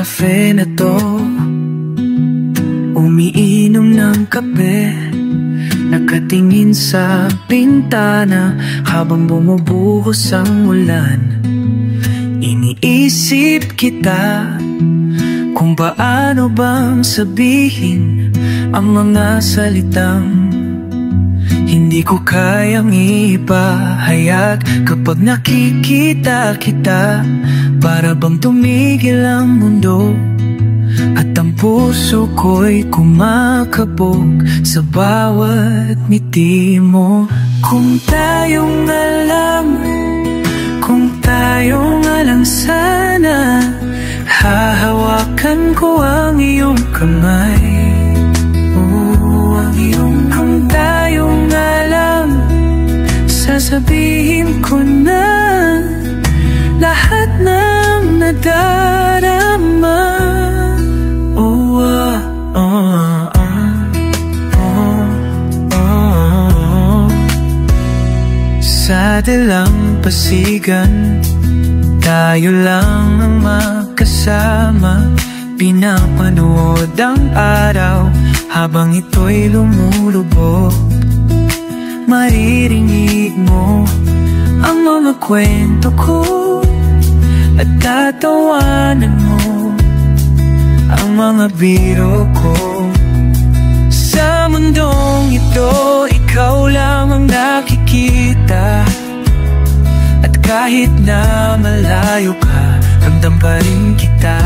cafe na to, umiinom ng kape, nakatingin sa bintana habang bumubuhos ang ulan. Iniisip kita kung paano bang sabihin ang mga salitang hindi ko kayang ipahayag kapag nakikita kita. Para bang tumigil ang mundo at ang puso ko'y kumakabog sa bawat ngiti mo. Kung tayong alam, kung tayong alam sana, hahawakan ko ang iyong kamay. Oh, ang iyong kamay. Kung tayong alam, sasabihin ko na lahat ng nadarama. Oh, sa dalampasigan, tayo lang ang magkasama. Pinapanood ang araw habang ito'y lumulubog. Maririnig mo ang mga kwento ko at tatawanan mo ang mga biro ko. Sa mundong ito, ikaw lang ang nakikita, at kahit na malayo ka, ramdam pa rin kita.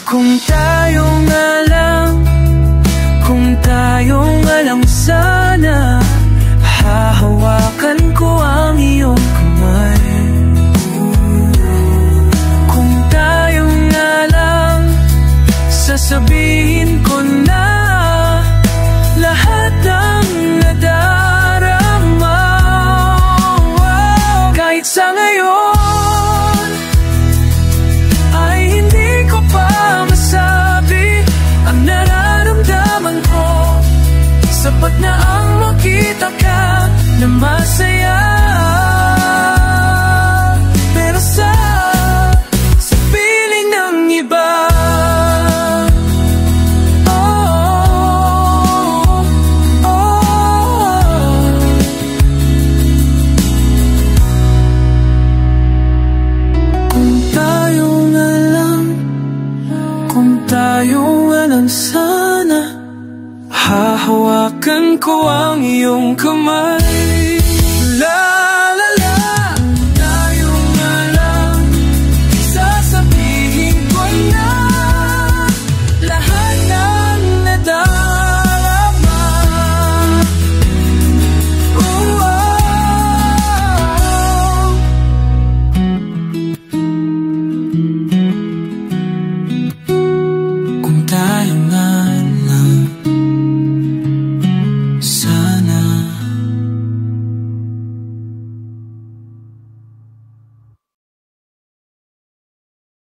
Kung tayong alam, kung tayong alam sana, hahawakan ko ang iyong kamay. Kung tayong alam, sasabihin ko na lahat ng nadarama. Kahit sa ngayon ay hindi ko pa masabi ang nararamdaman ko. Sapat na ang makita ka na masaya. Pero sa piling ng iba, tayong alam sana, hahawakan ko ang iyong kamay.